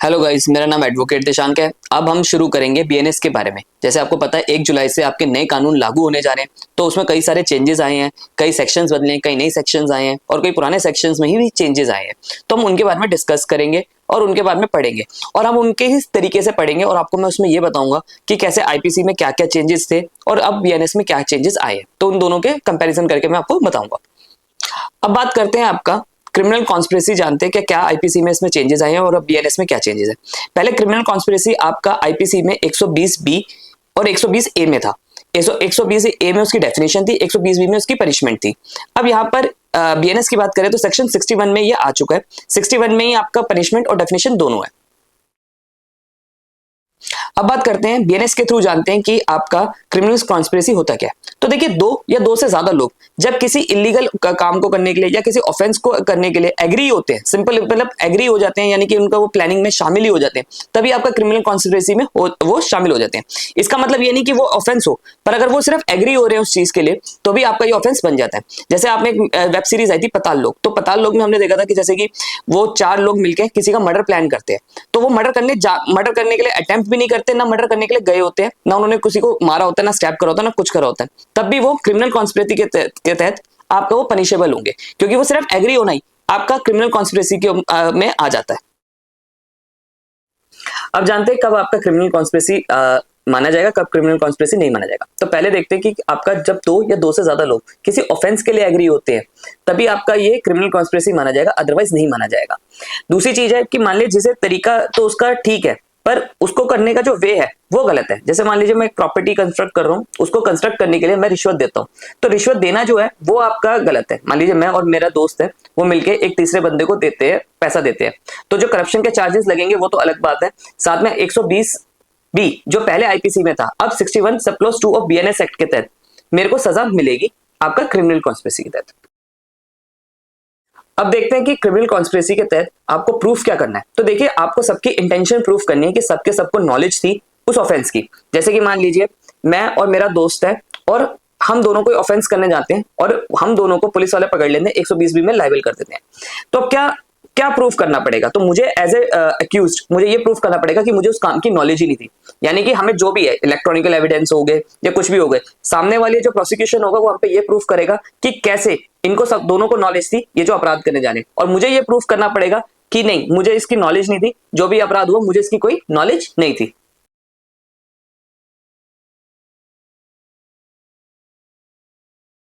Hello guys, मेरा नाम advocate देशांक है। अब हम शुरू करेंगे बीएनएस के बारे में। जैसे आपको पता है 1 जुलाई से आपके नए कानून लागू होने जा रहे हैं, तो उसमें कई सारे चेंजेस आए हैं, कई सेक्शंस बदले हैं, कई नए सेक्शंस आए हैं और कई पुराने सेक्शंस में ही भी चेंजेस आए हैं। तो हम उनके बारे में डिस्कस करेंगे और उनके बारे में पढ़ेंगे और हम उनके ही तरीके से पढ़ेंगे और आपको मैं उसमें ये बताऊंगा कि कैसे आईपीसी में क्या क्या चेंजेस थे और अब बीएनएस में क्या चेंजेस आए हैं। तो उन दोनों के कंपेरिजन करके मैं आपको बताऊंगा। अब बात करते हैं आपका क्रिमिनल कॉन्स्पिरेसी। जानते हैं क्या क्या आईपीसी में इसमें चेंजेस आए हैं और अब बीएनएस में क्या चेंजेस है। पहले क्रिमिनल कॉन्स्पिरेसी आपका आईपीसी में 120 बी और 120 ए में था। 120 ए में उसकी डेफिनेशन थी, 120 बी में उसकी पनिशमेंट थी। अब यहाँ पर बीएनएस की बात करें तो सेक्शन 61 में ये आ चुका है। 61 में ही आपका पनिशमेंट और डेफिनेशन दोनों है। अब बात करते हैं बीएनएस के थ्रू जानते हैं कि आपका क्रिमिनल कॉन्स्पिरेसी होता क्या है। तो देखिए, दो या दो से ज्यादा लोग जब किसी इलीगल काम को करने के लिए या किसी ऑफेंस को करने के लिए एग्री होते हैं, सिंपल मतलब एग्री हो जाते हैं, यानी कि उनका वो प्लानिंग में शामिल ही हो जाते हैं, तभी आपका क्रिमिनल कॉन्स्पिरेसी में वो शामिल हो जाते हैं। इसका मतलब ये नहीं कि वो ऑफेंस हो, पर अगर वो सिर्फ एग्री हो रहे हैं उस चीज के लिए तो भी आपका ये ऑफेंस बन जाता है। जैसे आपने एक वेब सीरीज आई थी पताल लोग, तो पताल लोग में हमने देखा था कि जैसे कि वो 4 लोग मिलकर किसी का मर्डर प्लान करते हैं, तो वो मर्डर करने के लिए अटेम्प्ट भी नहीं करते, ना मर्डर करने के लिए गए होते हैं, ना उन्होंने किसी को मारा होता है, ना स्टैप करा होता है, ना कुछ करा होता है, तब भी वो क्रिमिनल कॉन्स्पिरेसी के तहत आपका वो पनिशेबल होंगे, क्योंकि वो सिर्फ एग्री होना ही आपका क्रिमिनल कॉन्स्पिरेसी में आ जाता है। अब जानते हैं कब आपका क्रिमिनल कॉन्स्पिरेसी माना जाएगा, कब क्रिमिनल कॉन्स्पिरेसी नहीं माना जाएगा। तो पहले देखते हैं कि आपका जब 2 या 2 से ज्यादा लोग किसी ऑफेंस के लिए एग्री होते हैं तभी आपका ये क्रिमिनल कॉन्स्पिरेसी माना जाएगा, अदरवाइज नहीं माना जाएगा। दूसरी चीज है कि मान लीजिए जिसे तरीका तो उसका ठीक है, पर उसको करने का जो वे है वो गलत है। जैसे मान लीजिए मैं एक प्रॉपर्टी कंस्ट्रक्ट कर रहा हूँ, उसको कंस्ट्रक्ट करने के लिए मैं रिश्वत देता हूँ, तो रिश्वत देना जो है वो आपका गलत है। मान लीजिए मैं और मेरा दोस्त है, वो मिलके एक तीसरे बंदे को देते हैं, पैसा देते हैं, तो जो करप्शन के चार्जेस लगेंगे वो तो अलग बात है। साथ में 120 बी जो पहले आईपीसी में था, अब 61 sub clause 2 of BNS act के तहत मेरे को सजा मिलेगी आपका क्रिमिनल कॉन्स्पिरेसी के तहत। अब देखते हैं कि क्रिमिनल कॉन्स्पिरेसी के तहत आपको प्रूफ क्या करना है। तो देखिए, आपको सबकी इंटेंशन प्रूफ करनी है कि सबको नॉलेज थी उस ऑफेंस की। जैसे कि मान लीजिए मैं और मेरा दोस्त है और हम दोनों कोई ऑफेंस करने जाते हैं और हम दोनों को पुलिस वाले पकड़ लेते हैं, 120 बी में लायबल कर देते हैं। तो अब क्या क्या प्रूफ करना पड़ेगा? तो मुझे एज ए अक्यूज्ड मुझे ये प्रूफ करना पड़ेगा कि मुझे उस काम की नॉलेज ही नहीं थी। यानी कि हमें जो भी है, इलेक्ट्रॉनिकल एविडेंस हो गए या कुछ भी हो गए, सामने वाले जो प्रोसिक्यूशन होगा वो हम पे ये प्रूफ करेगा कि कैसे इनको सब दोनों को नॉलेज थी ये जो अपराध करने जाने, और मुझे ये प्रूफ करना पड़ेगा कि नहीं, मुझे इसकी नॉलेज नहीं थी, जो भी अपराध हुआ मुझे इसकी कोई नॉलेज नहीं थी।